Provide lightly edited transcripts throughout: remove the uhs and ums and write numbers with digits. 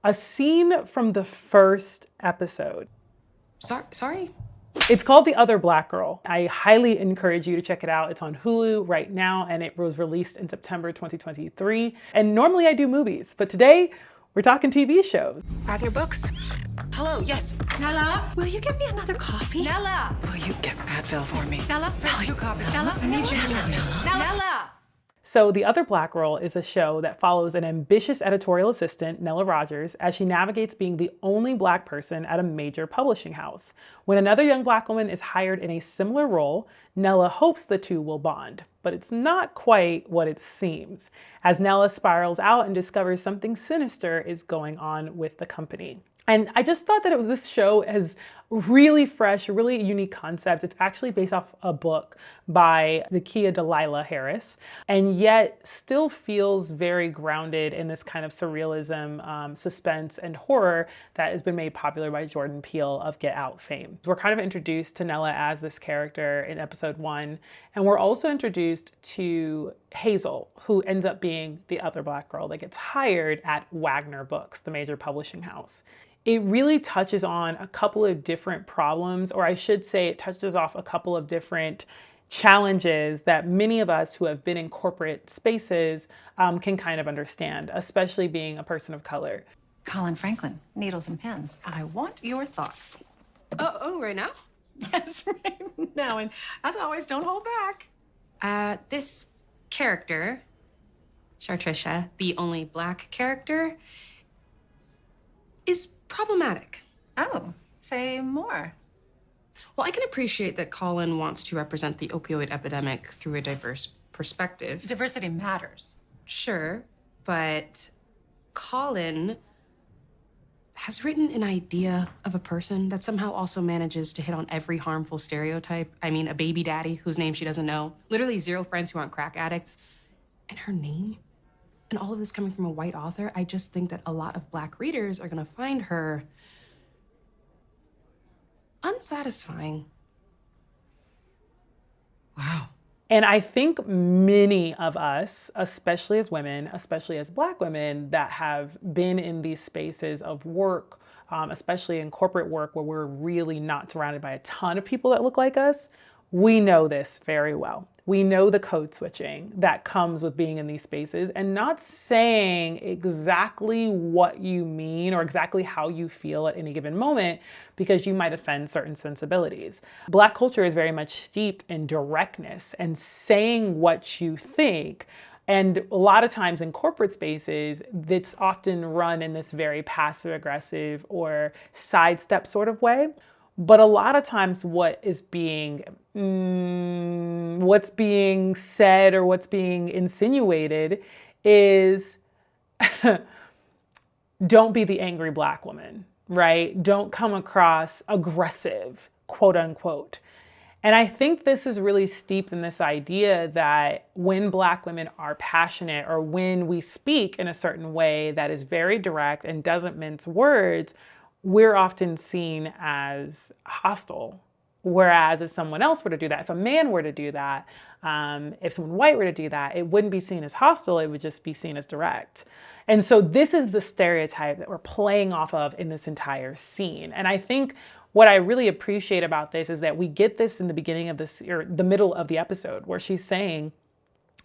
a scene from the first episode. Sorry? It's called The Other Black Girl. I highly encourage you to check it out. It's on Hulu right now, and it was released in September 2023. And normally I do movies, but today we're talking TV shows. Pack your books. Hello, yes. Nella, will you get me another coffee? Nella! Will you get Advil for me? Nella, Nella, you copy. Nella, I need you to get Nella. Nella! So The Other Black Girl is a show that follows an ambitious editorial assistant, Nella Rogers, as she navigates being the only Black person at a major publishing house. When another young Black woman is hired in a similar role, Nella hopes the two will bond, but it's not quite what it seems, as Nella spirals out and discovers something sinister is going on with the company. And I just thought that this show has really fresh, really unique concept. It's actually based off a book by Zakiya Dalila Harris, and yet still feels very grounded in this kind of surrealism, suspense, and horror that has been made popular by Jordan Peele of Get Out fame. We're kind of introduced to Nella as this character in episode 1, and we're also introduced to Hazel, who ends up being the other Black girl that gets hired at Wagner Books, the major publishing house. It really touches on a couple of different problems, or I should say it touches off a couple of different challenges that many of us who have been in corporate spaces can kind of understand, especially being a person of color. Colin Franklin, needles and pens. I want your thoughts. Oh, right now? Yes, right now. And as always, don't hold back. This character, Chartricia, the only Black character, is problematic. Oh, say more. Well, I can appreciate that Colin wants to represent the opioid epidemic through a diverse perspective. Diversity matters. Sure, but Colin has written an idea of a person that somehow also manages to hit on every harmful stereotype. I mean, a baby daddy whose name she doesn't know, literally 0 friends who aren't crack addicts, and her name. And all of this coming from a white author, I just think that a lot of Black readers are gonna find her unsatisfying. Wow. And I think many of us, especially as women, especially as Black women that have been in these spaces of work, especially in corporate work where we're really not surrounded by a ton of people that look like us, we know this very well. We know the code switching that comes with being in these spaces and not saying exactly what you mean or exactly how you feel at any given moment because you might offend certain sensibilities. Black culture is very much steeped in directness and saying what you think. And a lot of times in corporate spaces, it's often run in this very passive aggressive or sidestep sort of way. But a lot of times what's being said or what's being insinuated is don't be the angry Black woman, right? Don't come across aggressive, quote unquote. And I think this is really steeped in this idea that when Black women are passionate or when we speak in a certain way that is very direct and doesn't mince words, we're often seen as hostile. Whereas if someone else were to do that, if a man were to do that, if someone white were to do that, it wouldn't be seen as hostile, it would just be seen as direct. And so this is the stereotype that we're playing off of in this entire scene. And I think what I really appreciate about this is that we get this in the beginning of this, or the middle of the episode, where she's saying,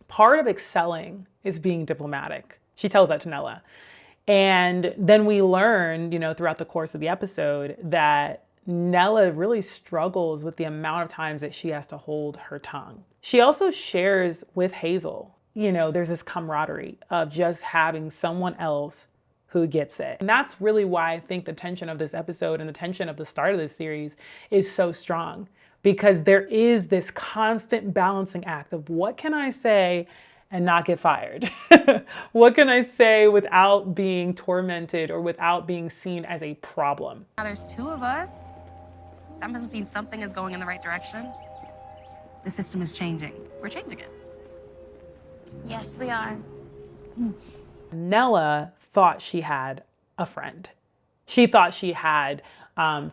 part of excelling is being diplomatic. She tells that to Nella. And then we learn, throughout the course of the episode that Nella really struggles with the amount of times that she has to hold her tongue. She also shares with Hazel, there's this camaraderie of just having someone else who gets it. And that's really why I think the tension of this episode and the tension of the start of this series is so strong, because there is this constant balancing act of what can I say and not get fired? What can I say without being tormented or without being seen as a problem? Now there's 2 of us. That must mean something is going in the right direction. The system is changing. We're changing it. Yes, we are. Nella thought she had a friend. She thought she had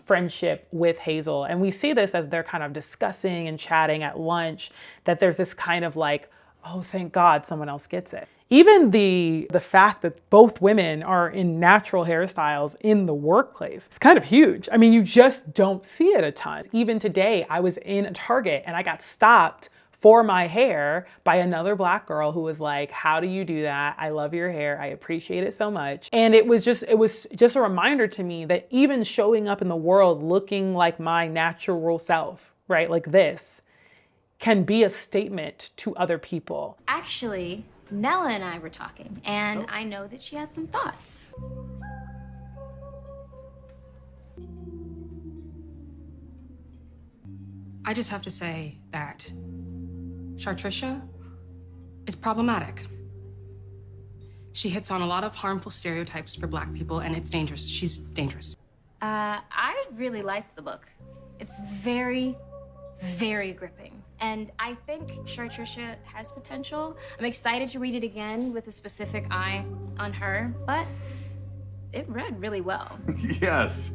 friendship with Hazel. And we see this as they're kind of discussing and chatting at lunch, that there's this kind of like, oh, thank God someone else gets it. Even the fact that both women are in natural hairstyles in the workplace, it's kind of huge. I mean, you just don't see it a ton. Even today, I was in a Target and I got stopped for my hair by another Black girl who was like, how do you do that? I love your hair. I appreciate it so much. And it was just a reminder to me that even showing up in the world looking like my natural self, right? Like this, can be a statement to other people. Actually, Nella and I were talking, and I know that she had some thoughts. I just have to say that Chartricia is problematic. She hits on a lot of harmful stereotypes for Black people, and it's dangerous. She's dangerous. I really liked the book. It's very, very gripping. And I think Chartricia has potential. I'm excited to read it again with a specific eye on her, but it read really well. Yes,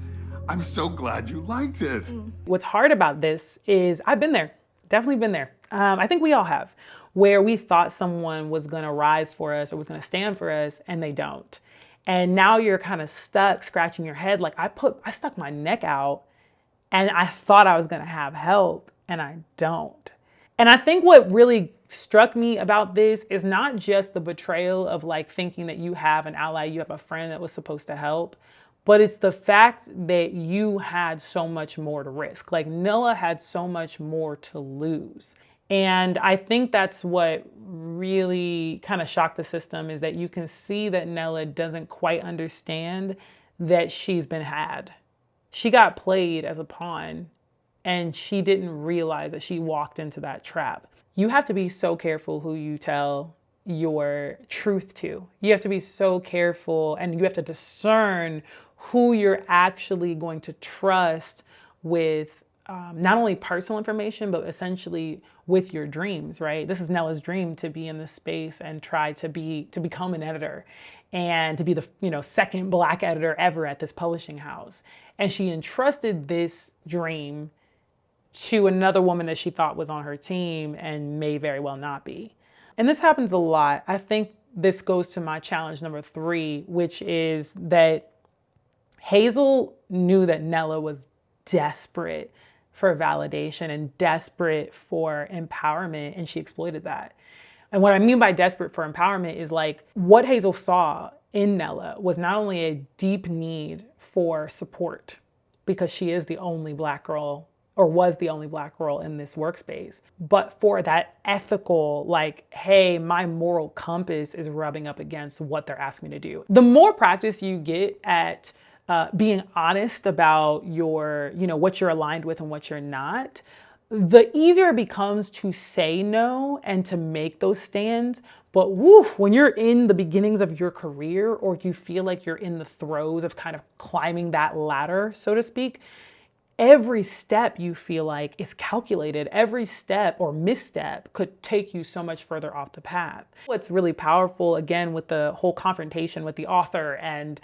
I'm so glad you liked it. What's hard about this is I've been there, definitely been there. I think we all have, where we thought someone was gonna rise for us or was gonna stand for us and they don't. And now you're kind of stuck scratching your head. Like I stuck my neck out and I thought I was gonna have help and I don't. And I think what really struck me about this is not just the betrayal of like thinking that you have an ally, you have a friend that was supposed to help, but it's the fact that you had so much more to risk. Like Nella had so much more to lose. And I think that's what really kind of shocked the system, is that you can see that Nella doesn't quite understand that she's been had. She got played as a pawn and she didn't realize that she walked into that trap. You have to be so careful who you tell your truth to. You have to be so careful and you have to discern who you're actually going to trust with not only personal information, but essentially with your dreams, right? This is Nella's dream, to be in this space and try to become an editor and to be the second Black editor ever at this publishing house. And she entrusted this dream to another woman that she thought was on her team and may very well not be. And this happens a lot. I think this goes to my challenge number 3, which is that Hazel knew that Nella was desperate for validation and desperate for empowerment, and she exploited that. And what I mean by desperate for empowerment is like what Hazel saw in Nella was not only a deep need for support, because she is the only Black girl, or was the only Black girl in this workspace, but for that ethical, like, hey, my moral compass is rubbing up against what they're asking me to do. The more practice you get at being honest about your, what you're aligned with and what you're not, the easier it becomes to say no and to make those stands. But when you're in the beginnings of your career, or you feel like you're in the throes of kind of climbing that ladder, so to speak, every step you feel like is calculated. Every step or misstep could take you so much further off the path. What's really powerful, again, with the whole confrontation with the author and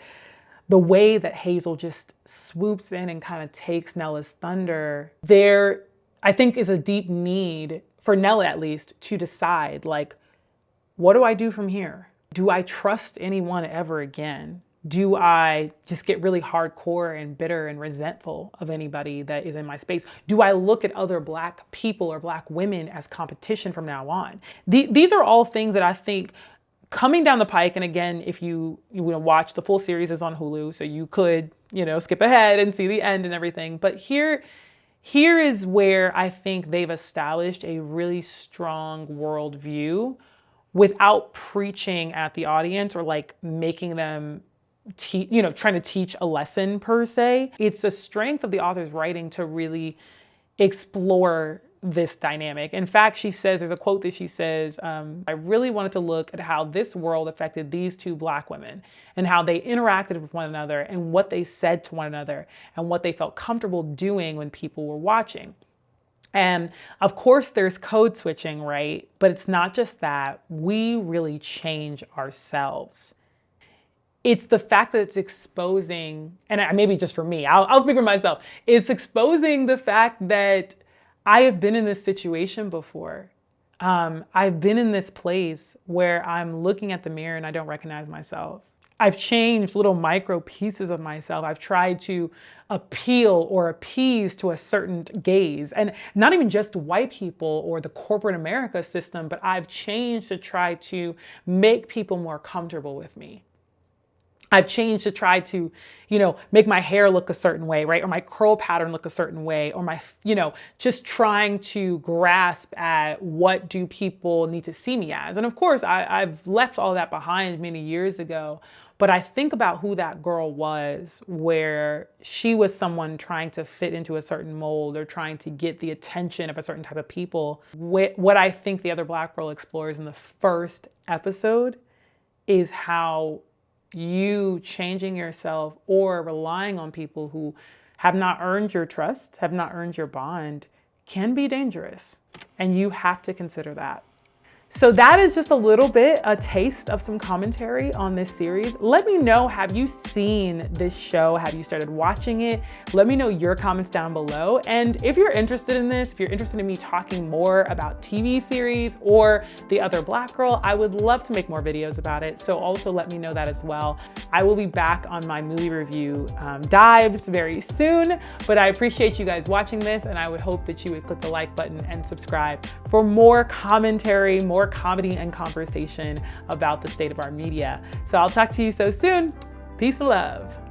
the way that Hazel just swoops in and kind of takes Nella's thunder, there, I think, is a deep need for Nella, at least, to decide, like, what do I do from here? Do I trust anyone ever again? Do I just get really hardcore and bitter and resentful of anybody that is in my space? Do I look at other Black people or Black women as competition from now on? These are all things that I think coming down the pike. And again, if you watch, the full series is on Hulu, so you could, skip ahead and see the end and everything. But here is where I think they've established a really strong worldview without preaching at the audience or like making them trying to teach a lesson per se. It's a strength of the author's writing to really explore this dynamic. In fact, she says, there's a quote that she says, I really wanted to look at how this world affected these 2 Black women and how they interacted with one another and what they said to one another and what they felt comfortable doing when people were watching. And of course there's code switching, right? But it's not just that. We really change ourselves. It's the fact that it's exposing, and maybe just for me, I'll speak for myself. It's exposing the fact that I have been in this situation before. I've been in this place where I'm looking at the mirror and I don't recognize myself. I've changed little micro pieces of myself. I've tried to appeal or appease to a certain gaze, and not even just white people or the corporate America system, but I've changed to try to make people more comfortable with me. I've changed to try to, make my hair look a certain way, right? Or my curl pattern look a certain way, or my, just trying to grasp at what do people need to see me as. And of course, I've left all that behind many years ago, but I think about who that girl was, where she was someone trying to fit into a certain mold or trying to get the attention of a certain type of people. What I think the other Black girl explores in the first episode is how you changing yourself or relying on people who have not earned your trust, have not earned your bond, can be dangerous. And you have to consider that. So that is just a taste of some commentary on this series. Let me know, have you seen this show? Have you started watching it? Let me know your comments down below. And if you're interested in this, if you're interested in me talking more about TV series or The Other Black Girl, I would love to make more videos about it. So also let me know that as well. I will be back on my movie review dives very soon, but I appreciate you guys watching this, and I would hope that you would click the like button and subscribe for more commentary, more comedy and conversation about the state of our media. So I'll talk to you so soon. Peace and love.